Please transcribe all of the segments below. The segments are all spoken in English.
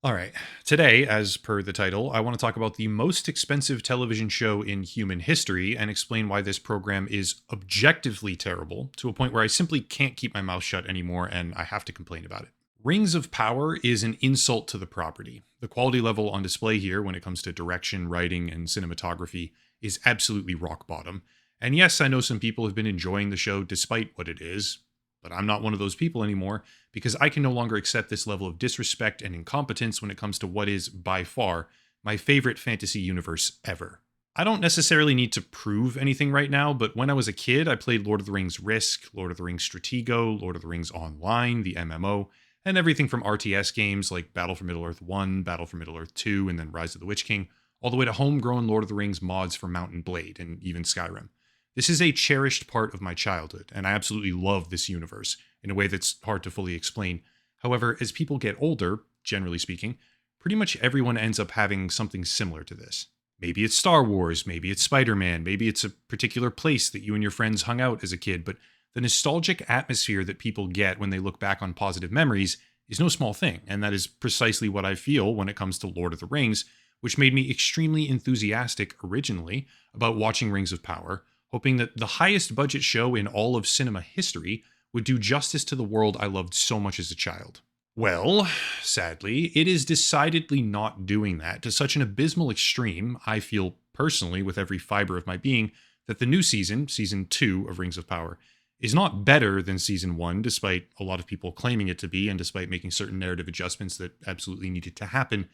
All right. Today, as per the title, I want to talk about the most expensive television show in human history and explain why this program is objectively terrible to a point where I simply can't keep my mouth shut anymore and I have to complain about it. Rings of Power is an insult to the property. The quality level on display here when it comes to direction, writing, and cinematography is absolutely rock bottom. And yes, I know some people have been enjoying the show despite what it is, but I'm not one of those people anymore because I can no longer accept this level of disrespect and incompetence when it comes to what is, by far, my favorite fantasy universe ever. I don't necessarily need to prove anything right now, but when I was a kid, I played Lord of the Rings Risk, Lord of the Rings Stratego, Lord of the Rings Online, the MMO, and everything from RTS games like Battle for Middle-earth 1, Battle for Middle-earth 2, and then Rise of the Witch King, all the way to homegrown Lord of the Rings mods for Mount and Blade, and even Skyrim. This is a cherished part of my childhood, and I absolutely love this universe in a way that's hard to fully explain. However, as people get older, generally speaking, pretty much everyone ends up having something similar to this. Maybe it's Star Wars, maybe it's Spider-Man, maybe it's a particular place that you and your friends hung out as a kid, but the nostalgic atmosphere that people get when they look back on positive memories is no small thing, and that is precisely what I feel when it comes to Lord of the Rings, which made me extremely enthusiastic originally about watching Rings of Power, hoping that the highest budget show in all of cinema history would do justice to the world I loved so much as a child. Well, sadly, it is decidedly not doing that to such an abysmal extreme, I feel personally with every fiber of my being, that the new season, season 2 of Rings of Power, is not better than season 1, despite a lot of people claiming it to be, and despite making certain narrative adjustments that absolutely needed to happen.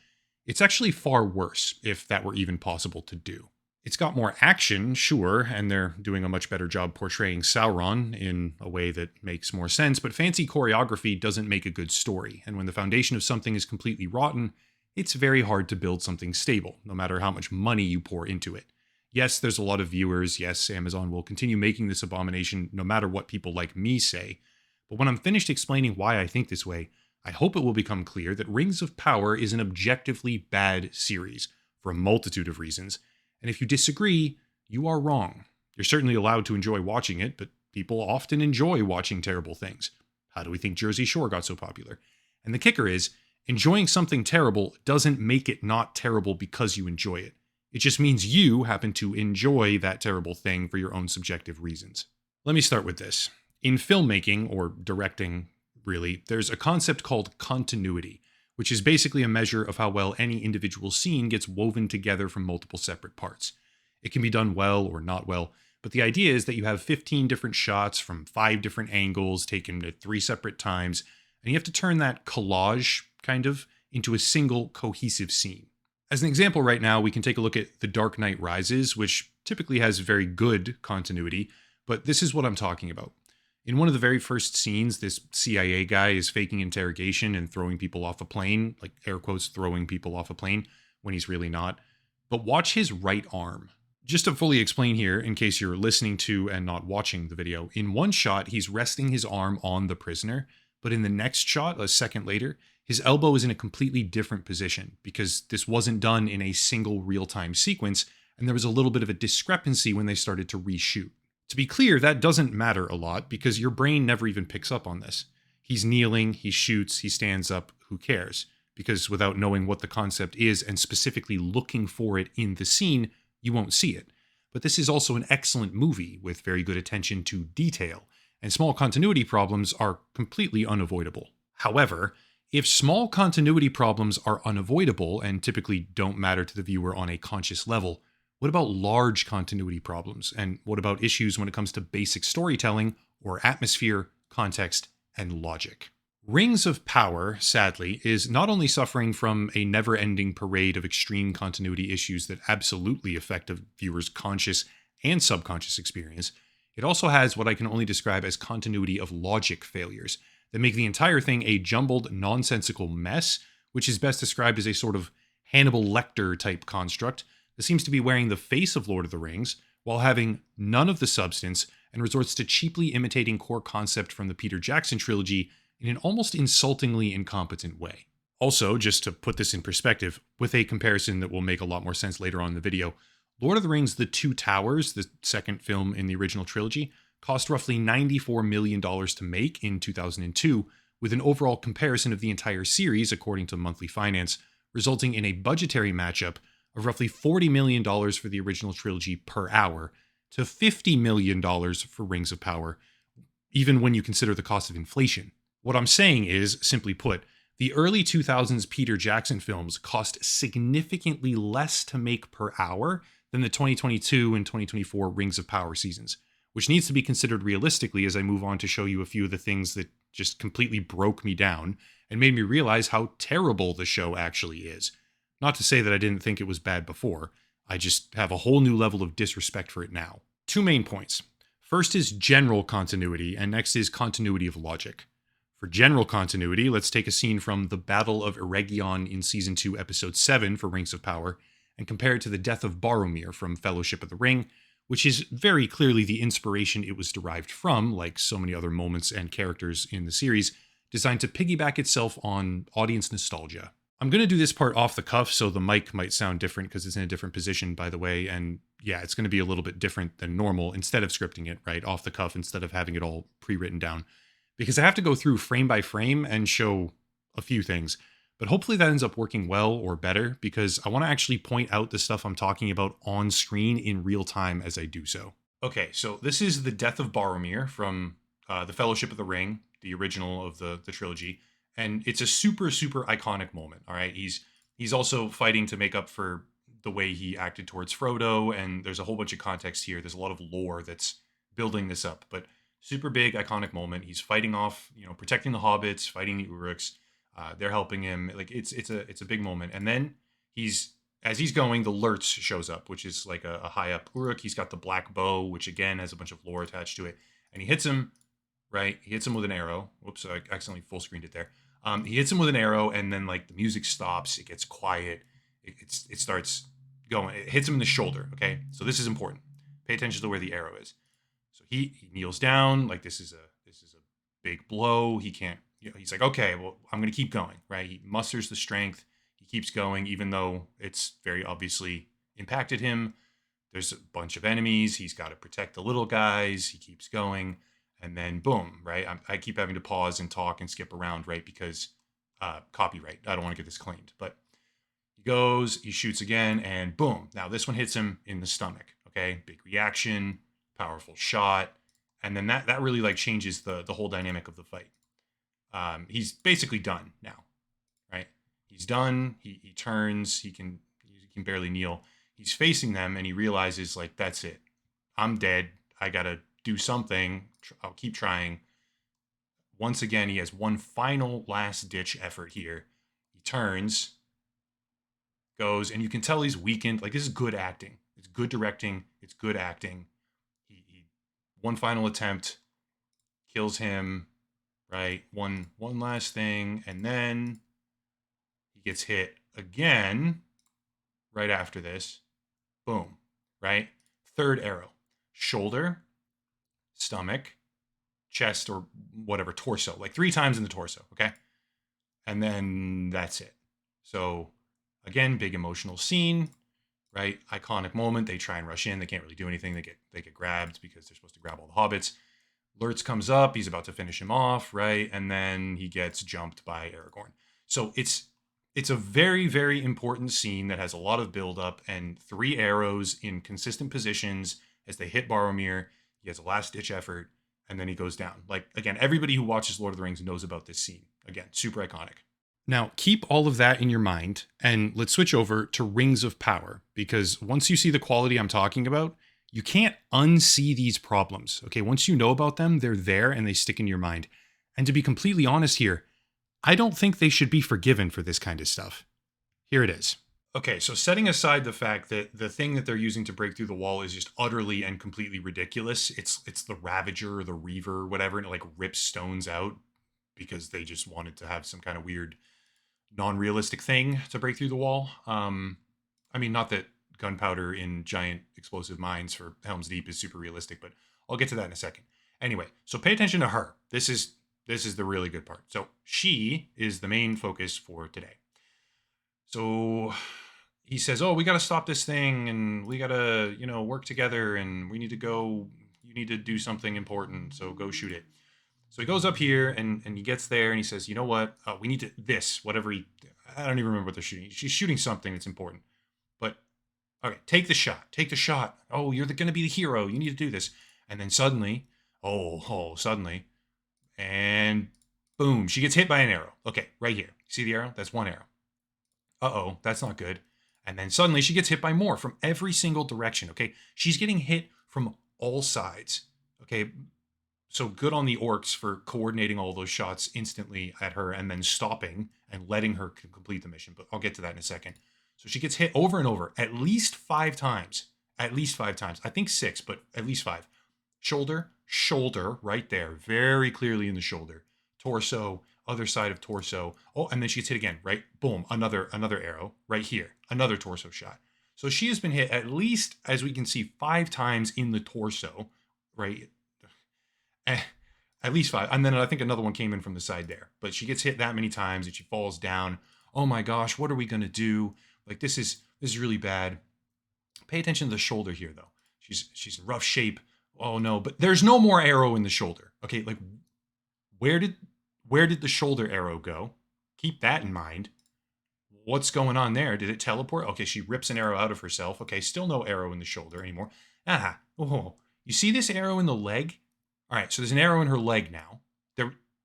It's actually far worse, if that were even possible to do. It's got more action, sure, and they're doing a much better job portraying Sauron in a way that makes more sense, but fancy choreography doesn't make a good story, and when the foundation of something is completely rotten, it's very hard to build something stable, no matter how much money you pour into it. Yes, there's a lot of viewers, yes, Amazon will continue making this abomination no matter what people like me say, but when I'm finished explaining why I think this way, I hope it will become clear that Rings of Power is an objectively bad series, for a multitude of reasons. And if you disagree, you are wrong. You're certainly allowed to enjoy watching it, but people often enjoy watching terrible things. How do we think Jersey Shore got so popular? And the kicker is, enjoying something terrible doesn't make it not terrible because you enjoy it. It just means you happen to enjoy that terrible thing for your own subjective reasons. Let me start with this. In filmmaking, or directing, really, there's a concept called continuity, which is basically a measure of how well any individual scene gets woven together from multiple separate parts. It can be done well or not well, but the idea is that you have 15 different shots from 5 different angles taken at 3 separate times, and you have to turn that collage, kind of, into a single cohesive scene. As an example right now, we can take a look at The Dark Knight Rises, which typically has very good continuity, but this is what I'm talking about. In one of the very first scenes, this CIA guy is faking interrogation and throwing people off a plane, like air quotes, throwing people off a plane when he's really not. But watch his right arm. Just to fully explain here, in case you're listening to and not watching the video, in one shot, he's resting his arm on the prisoner, but in the next shot, a second later, his elbow is in a completely different position because this wasn't done in a single real-time sequence, and there was a little bit of a discrepancy when they started to reshoot. To be clear, that doesn't matter a lot because your brain never even picks up on this. He's kneeling, he shoots, he stands up, who cares? Because without knowing what the concept is and specifically looking for it in the scene, you won't see it. But this is also an excellent movie with very good attention to detail, and small continuity problems are completely unavoidable. However, if small continuity problems are unavoidable and typically don't matter to the viewer on a conscious level, what about large continuity problems? And what about issues when it comes to basic storytelling or atmosphere, context, and logic? Rings of Power, sadly, is not only suffering from a never-ending parade of extreme continuity issues that absolutely affect a viewer's conscious and subconscious experience, it also has what I can only describe as continuity of logic failures that make the entire thing a jumbled, nonsensical mess, which is best described as a sort of Hannibal Lecter-type construct that seems to be wearing the face of Lord of the Rings while having none of the substance and resorts to cheaply imitating core concept from the Peter Jackson Trilogy in an almost insultingly incompetent way. Also, just to put this in perspective, with a comparison that will make a lot more sense later on in the video, Lord of the Rings The Two Towers, the second film in the original trilogy, cost roughly $94 million to make in 2002, with an overall comparison of the entire series, according to Monthly Finance, resulting in a budgetary matchup of roughly $40 million for the original trilogy per hour to $50 million for Rings of Power, even when you consider the cost of inflation. What I'm saying is, simply put, the early 2000s Peter Jackson films cost significantly less to make per hour than the 2022 and 2024 Rings of Power seasons, which needs to be considered realistically as I move on to show you a few of the things that just completely broke me down and made me realize how terrible the show actually is. Not to say that I didn't think it was bad before, I just have a whole new level of disrespect for it now. Two main points. First is general continuity, and next is continuity of logic. For general continuity, let's take a scene from the Battle of Eregion in Season 2, Episode 7 for Rings of Power, and compare it to the death of Boromir from Fellowship of the Ring, which is very clearly the inspiration it was derived from, like so many other moments and characters in the series, designed to piggyback itself on audience nostalgia. I'm going to do this part off the cuff, so the mic might sound different because it's in a different position, by the way, and yeah, it's going to be a little bit different than normal instead of scripting it, right, off the cuff instead of having it all pre-written down. Because I have to go through frame by frame and show a few things. But hopefully that ends up working well or better, because I want to actually point out the stuff I'm talking about on screen in real time as I do so. Okay, so this is the death of Boromir from the Fellowship of the Ring, the original of the trilogy. And it's a super, super iconic moment, all right? He's also fighting to make up for the way he acted towards Frodo, and there's a whole bunch of context here. There's a lot of lore that's building this up, but super big, iconic moment. He's fighting off, protecting the hobbits, fighting the Uruks. They're helping him. Like it's a big moment. And then as he's going, the Lurtz shows up, which is like a high up Uruk. He's got the black bow, which again has a bunch of lore attached to it. And he hits him, right? He hits him with an arrow. Whoops, I accidentally full screened it there. He hits him with an arrow, and then like the music stops. It gets quiet. It starts going. It hits him in the shoulder. Okay, so this is important. Pay attention to where the arrow is. So he kneels down, like this is a big blow. He can't, he's like, okay, well, I'm going to keep going, right? He musters the strength. He keeps going, even though it's very obviously impacted him. There's a bunch of enemies. He's got to protect the little guys. He keeps going. And then boom, right? I keep having to pause and talk and skip around, right? Because copyright. I don't want to get this claimed. But he goes, he shoots again, and boom. Now this one hits him in the stomach, okay? Big reaction, powerful shot. And then that really like changes the whole dynamic of the fight. He's basically done now, right? He's done. He turns. He can barely kneel. He's facing them, and he realizes like that's it. I'm dead. I gotta do something. I'll keep trying. Once again, he has one final last ditch effort here. He turns, goes, and you can tell he's weakened. Like this is good acting. It's good directing. It's good acting. He one final attempt, kills him. Right, one last thing, and then he gets hit again. Right after this, boom. Right, third arrow, shoulder, stomach, chest, or whatever, torso, like 3 times in the torso. Okay, and then that's it. So again, big emotional scene. Right, iconic moment. They try and rush in. They can't really do anything. They get grabbed because they're supposed to grab all the hobbits. Lurtz comes up, he's about to finish him off, right? And then he gets jumped by Aragorn. So it's a very, very important scene that has a lot of buildup and 3 arrows in consistent positions as they hit Boromir. He has a last-ditch effort, and then he goes down. Like, again, everybody who watches Lord of the Rings knows about this scene. Again, super iconic. Now, keep all of that in your mind, and let's switch over to Rings of Power, because once you see the quality I'm talking about, you can't unsee these problems, okay? Once you know about them, they're there and they stick in your mind. And to be completely honest here, I don't think they should be forgiven for this kind of stuff. Here it is. Okay, so setting aside the fact that the thing that they're using to break through the wall is just utterly and completely ridiculous. It's the Ravager or the Reaver or whatever, and it like rips stones out because they just wanted to have some kind of weird non-realistic thing to break through the wall. I mean, not that gunpowder in giant explosive mines for Helm's Deep is super realistic, but I'll get to that in a second. Anyway, so pay attention to her. This is the really good part. So she is the main focus for today. So he says, oh, we got to stop this thing and we got to, work together and we need to go, you need to do something important. So go shoot it. So he goes up here and he gets there and he says, you know what? We need to whatever I don't even remember what they're shooting. She's shooting something that's important. But okay, take the shot. Take the shot. Oh, you're going to be the hero. You need to do this. And then suddenly, suddenly, and boom, she gets hit by an arrow. Okay, right here. See the arrow? That's one arrow. Uh-oh, that's not good. And then suddenly she gets hit by more from every single direction. Okay, she's getting hit from all sides. Okay, so good on the orcs for coordinating all those shots instantly at her and then stopping and letting her complete the mission. But I'll get to that in a second. So she gets hit over and over, at least 5 times. At least 5 times. I think 6, but at least 5. Shoulder, right there, very clearly in the shoulder. Torso, other side of torso. Oh, and then she gets hit again, right? Boom, another arrow right here, another torso shot. So she has been hit at least, as we can see, 5 times in the torso, right? At least 5. And then I think another one came in from the side there. But she gets hit that many times and she falls down. Oh my gosh, what are we going to do? Like, this is really bad. Pay attention to the shoulder here, though. She's in rough shape. Oh no, but there's no more arrow in the shoulder. Okay, like, where did the shoulder arrow go? Keep that in mind. What's going on there? Did it teleport? Okay, she rips an arrow out of herself. Okay, still no arrow in the shoulder anymore. Oh, you see this arrow in the leg? All right, so there's an arrow in her leg now.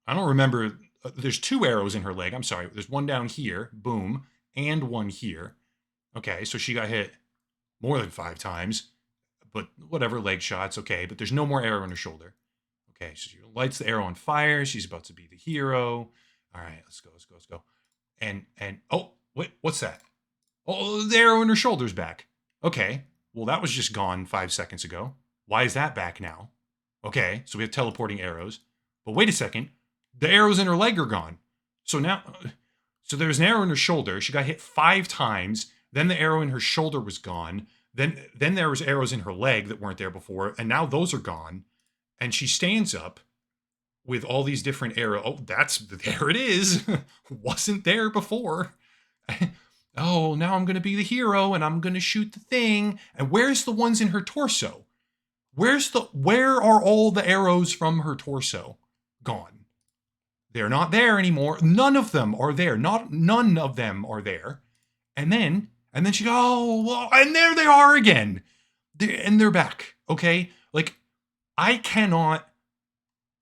I don't remember. There's 2 arrows in her leg. I'm sorry. There's one down here, boom, and one here. Okay, so she got hit more than 5 times, but whatever, leg shots, okay. But there's no more arrow in her shoulder. Okay, so she lights the arrow on fire. She's about to be the hero. All right, let's go. And oh, wait, what's that? Oh, the arrow in her shoulder's back. Okay, well, that was just gone 5 seconds ago. Why is that back now? Okay, so we have teleporting arrows. But wait a second. The arrows in her leg are gone. So there's an arrow in her shoulder. She got hit 5 times. Then the arrow in her shoulder was gone. Then there was arrows in her leg that weren't there before. And now those are gone. And she stands up with all these different arrows. Oh, there it is. Wasn't there before. Oh, now I'm going to be the hero and I'm going to shoot the thing. And where's the ones in her torso? Where are all the arrows from her torso gone? They're not there anymore. None of them are there. None of them are there. And then she goes, oh, well, and there they are again. They're back. Okay? Like, I cannot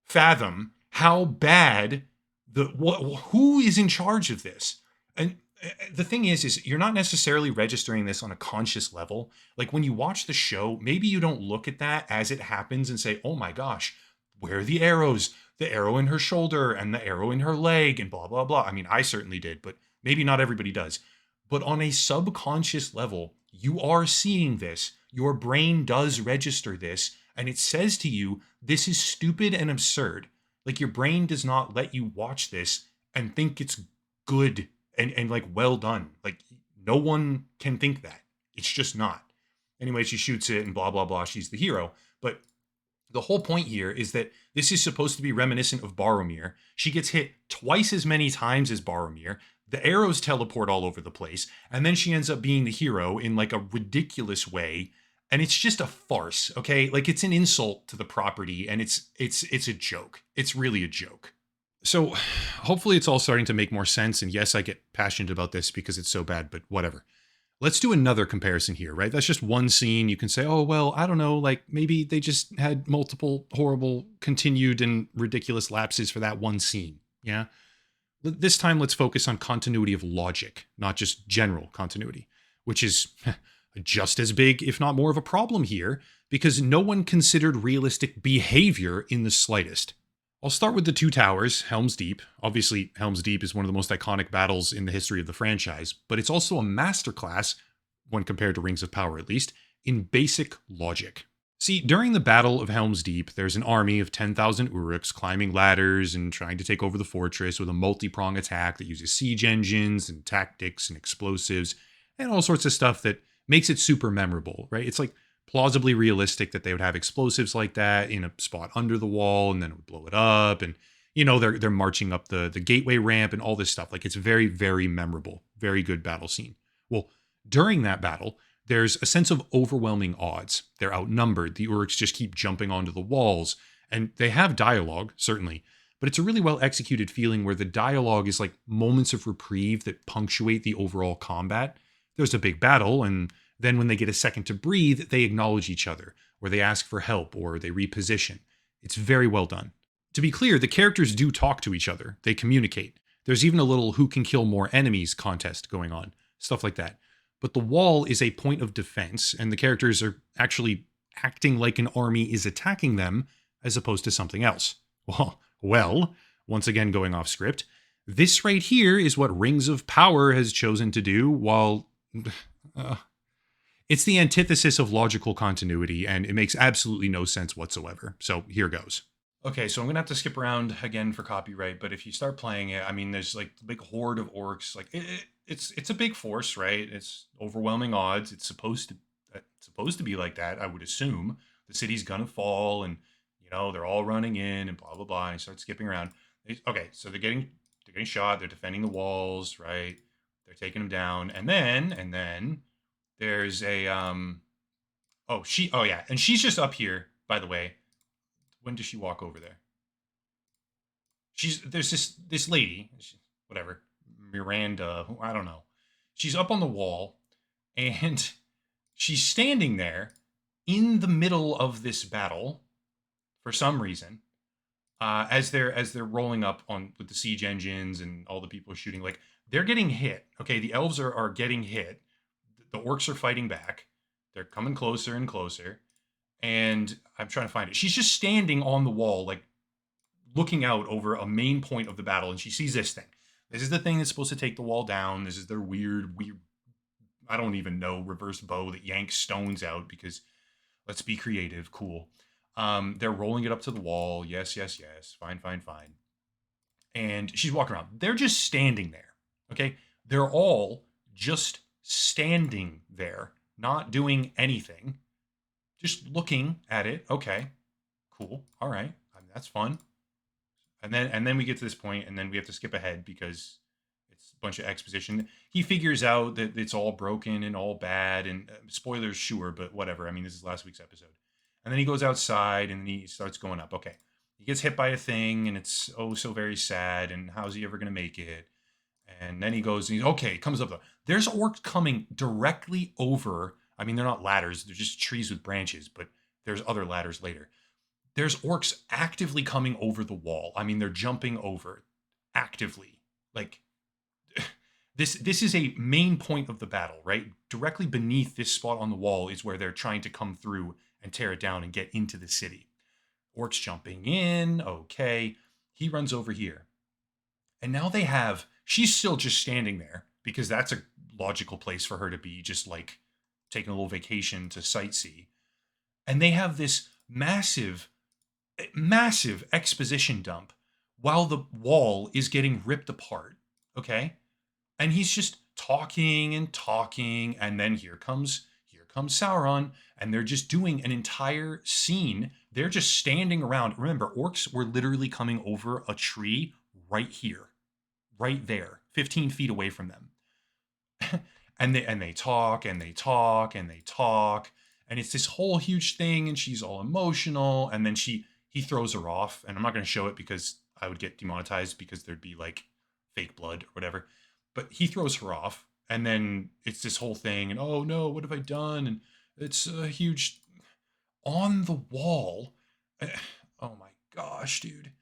fathom how bad who is in charge of this. And the thing is you're not necessarily registering this on a conscious level. Like, when you watch the show, maybe you don't look at that as it happens and say, oh my gosh, where are the arrows? The arrow in her shoulder and the arrow in her leg and blah, blah, blah. I mean, I certainly did, but maybe not everybody does. But on a subconscious level, you are seeing this. Your brain does register this, and it says to you, this is stupid and absurd. Like, your brain does not let you watch this and think it's good and like well done. Like, no one can think that. It's just not. Anyway, she shoots it and blah, blah, blah. She's the hero. But the whole point here is that this is supposed to be reminiscent of Boromir. She gets hit twice as many times as Boromir. The arrows teleport all over the place. And then she ends up being the hero in like a ridiculous way. And it's just a farce, okay? Like, it's an insult to the property, and it's a joke. It's really a joke. So hopefully it's all starting to make more sense. And yes, I get passionate about this because it's so bad, but whatever. Let's do another comparison here, right? That's just one scene. You can say, oh, well, I don't know, like maybe they just had multiple horrible, continued and ridiculous lapses for that one scene. Yeah. This time, let's focus on continuity of logic, not just general continuity, which is just as big, if not more of a problem here, because no one considered realistic behavior in the slightest. I'll start with the 2 towers, Helm's Deep. Obviously, Helm's Deep is one of the most iconic battles in the history of the franchise, but it's also a masterclass, when compared to Rings of Power at least, in basic logic. See, during the Battle of Helm's Deep, there's an army of 10,000 Uruks climbing ladders and trying to take over the fortress with a multi-prong attack that uses siege engines and tactics and explosives and all sorts of stuff that makes it super memorable, right? It's like plausibly realistic that they would have explosives like that in a spot under the wall and then it would blow it up. And, you know, they're marching up the gateway ramp and all this stuff. Like, it's very, very memorable. Very good battle scene. Well, during that battle, there's a sense of overwhelming odds. They're outnumbered. The Uruks just keep jumping onto the walls. And they have dialogue, certainly. but it's a really well executed feeling where the dialogue is like moments of reprieve that punctuate the overall combat. There's a big battle, and then when they get a second to breathe, they acknowledge each other, or they ask for help, or they reposition. It's very well done. To be clear, the characters do talk to each other, they communicate. There's even a little who can kill more enemies contest going on, stuff like that. But the wall is a point of defense, and the characters are actually acting like an army is attacking them as opposed to something else. Well, once again going off script, this right here is what Rings of Power has chosen to do, while it's the antithesis of logical continuity, and it makes absolutely no sense whatsoever. So here goes. Okay, so I'm gonna have to skip around again for copyright, but if you start playing it, I mean, there's like the big horde of orcs. Like it's a big force, right? It's overwhelming odds. It's supposed to be like that. I would assume the city's gonna fall, and they're all running in, and blah blah blah. And you start skipping around. Okay, so they're getting shot. They're defending the walls, right? They're taking them down, and then there's a oh yeah, and she's just up here, by the way. When does she walk over there? There's this lady, whatever, Miranda, I don't know. She's up on the wall, and she's standing there in the middle of this battle for some reason. As they're rolling up on with the siege engines and all the people shooting, like they're getting hit. Okay, the elves are getting hit. The orcs are fighting back. They're coming closer and closer. And I'm trying to find it. She's just standing on the wall, like looking out over a main point of the battle, and she sees this thing. This is the thing that's supposed to take the wall down. This is their weird, I don't even know, reverse bow that yanks stones out because let's be creative. Cool. They're rolling it up to the wall. Yes, yes, yes. Fine, fine, fine. And she's walking around. They're just standing there. Okay. They're all just standing there, not doing anything, just looking at it. Okay, cool. All right. I mean, that's fun. And then we get to this point, and then we have to skip ahead because it's a bunch of exposition. He figures out that it's all broken and all bad, and spoilers, sure, but whatever. I mean, this is last week's episode. And then he goes outside, and then he starts going up. Okay, he gets hit by a thing, and it's oh so very sad. And how's he ever gonna make it? And then he goes, and okay, comes up. There's orcs coming directly over. I mean, they're not ladders; they're just trees with branches. But there's other ladders later. There's orcs actively coming over the wall. I mean, they're jumping over actively. Like this is a main point of the battle, right? Directly beneath this spot on the wall is where they're trying to come through and tear it down and get into the city. Orcs jumping in. Okay, he runs over here. And now she's still just standing there because that's a logical place for her to be, just like taking a little vacation to sightsee. And they have this massive, massive exposition dump while the wall is getting ripped apart. Okay. And he's just talking and talking. And then here comes Sauron, and they're just doing an entire scene. They're just standing around. Remember, orcs were literally coming over a tree right here, right there, 15 feet away from them. and they talk and they talk and they talk, and it's this whole huge thing, and she's all emotional, and then he throws her off, and I'm not going to show it because I would get demonetized because there'd be like fake blood or whatever. But he throws her off, and then it's this whole thing, and oh no, what have I done? And it's a huge on the wall. Oh my gosh, dude.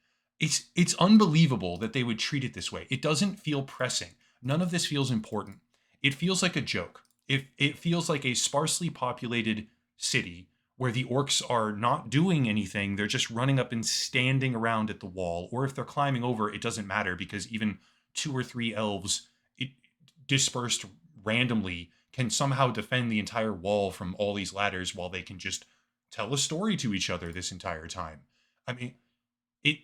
It's unbelievable that they would treat it this way. It doesn't feel pressing. None of this feels important. It feels like a joke. It feels like a sparsely populated city where the orcs are not doing anything. They're just running up and standing around at the wall. Or if they're climbing over, it doesn't matter because even 2 or 3 elves dispersed randomly can somehow defend the entire wall from all these ladders while they can just tell a story to each other this entire time. I mean, it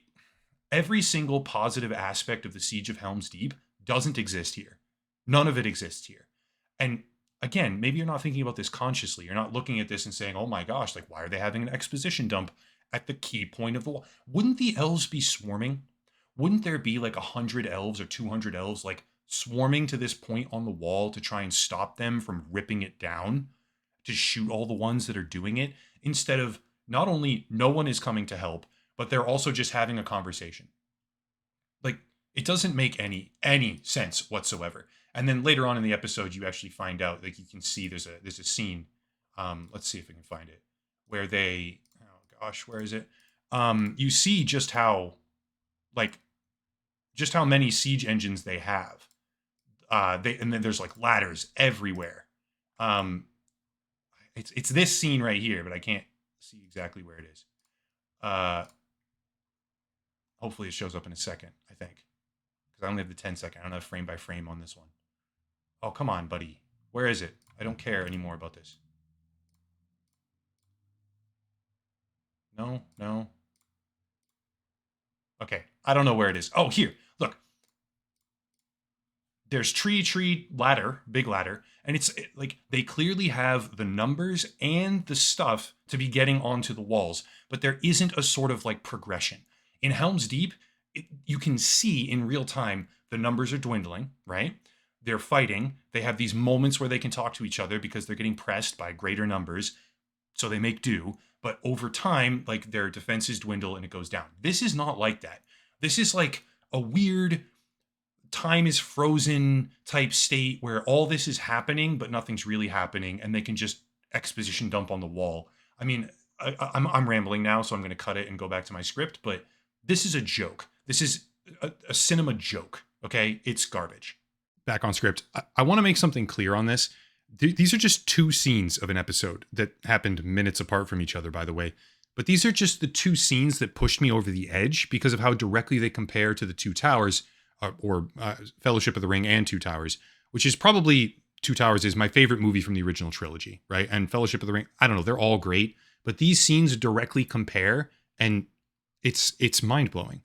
every single positive aspect of the Siege of Helm's Deep doesn't exist here. None of it exists here. And again, maybe you're not thinking about this consciously. You're not looking at this and saying, oh my gosh, like, why are they having an exposition dump at the key point of the wall? Wouldn't the elves be swarming? Wouldn't there be like 100 elves or 200 elves like swarming to this point on the wall to try and stop them from ripping it down, to shoot all the ones that are doing it, instead of not only no one is coming to help, but they're also just having a conversation. It doesn't make any sense whatsoever. And then later on in the episode, you actually find out, like, you can see there's a scene. Let's see if we can find it, where they, oh gosh, where is it? You see like just how many siege engines they have. And then there's like ladders everywhere. Um, it's this scene right here, but I can't see exactly where it is. Uh, Hopefully it shows up in a second, I think. Because I only have the 10-second. I don't have frame by frame on this one. Oh, come on, buddy. Where is it? I don't care anymore about this. No, no. Okay, I don't know where it is. Oh, here. Look. There's tree, ladder, big ladder, and like they clearly have the numbers and the stuff to be getting onto the walls, but there isn't a sort of like progression. In Helm's Deep, you can see in real time the numbers are dwindling, right? They're fighting. They have these moments where they can talk to each other because they're getting pressed by greater numbers, so they make do. But over time, like their defenses dwindle and it goes down. This is not like that. This is like a weird time is frozen type state where all this is happening, but nothing's really happening, and they can just exposition dump on the wall. I mean, I'm rambling now, so I'm going to cut it and go back to my script. But this is a joke. This is a cinema joke. Okay, it's garbage. Back on script. I want to make something clear on this. These are just two scenes of an episode that happened minutes apart from each other, by the way. But these are just the two scenes that pushed me over the edge because of how directly they compare to the Two Towers, or Fellowship of the Ring and Two Towers, which is probably, Two Towers is my favorite movie from the original trilogy, right? And Fellowship of the Ring, I don't know, they're all great, but these scenes directly compare, and it's mind-blowing.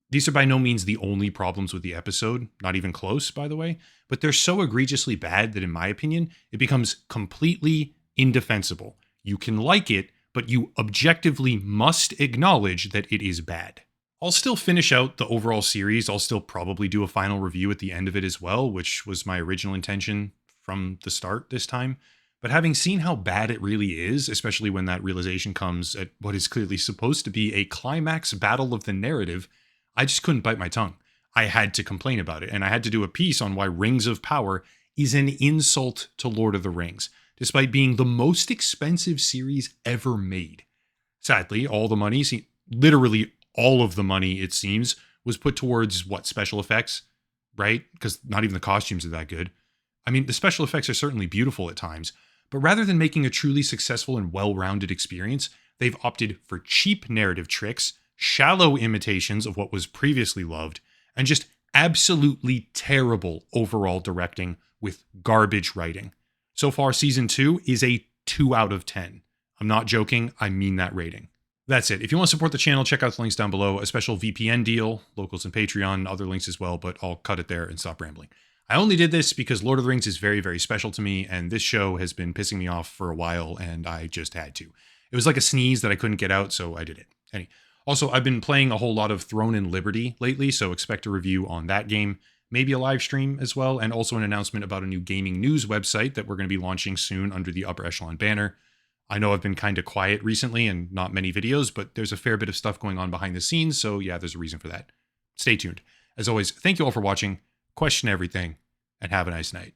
These are by no means the only problems with the episode, not even close, by the way, but they're so egregiously bad that, in my opinion, it becomes completely indefensible. You can like it, but you objectively must acknowledge that it is bad. I'll still finish out the overall series. I'll still probably do a final review at the end of it as well, which was my original intention from the start this time. But having seen how bad it really is, especially when that realization comes at what is clearly supposed to be a climax battle of the narrative, I just couldn't bite my tongue. I had to complain about it, and I had to do a piece on why Rings of Power is an insult to Lord of the Rings, despite being the most expensive series ever made. Sadly, all the money, literally all of the money, it seems, was put towards special effects, right? Because not even the costumes are that good. I mean, the special effects are certainly beautiful at times, but rather than making a truly successful and well-rounded experience, they've opted for cheap narrative tricks, shallow imitations of what was previously loved, and just absolutely terrible overall directing with garbage writing. So far, season 2 is a 2 out of 10. I'm not joking, I mean that rating. That's it. If you want to support the channel, check out the links down below. A special VPN deal, locals and Patreon, other links as well, but I'll cut it there and stop rambling. I only did this because Lord of the Rings is very, very special to me, and this show has been pissing me off for a while, and I just had to. It was like a sneeze that I couldn't get out, so I did it. Also, I've been playing a whole lot of Throne and Liberty lately, so expect a review on that game, maybe a live stream as well, and also an announcement about a new gaming news website that we're going to be launching soon under the Upper Echelon banner. I know I've been kind of quiet recently and not many videos, but there's a fair bit of stuff going on behind the scenes, so yeah, there's a reason for that. Stay tuned. As always, thank you all for watching, question everything, and have a nice night.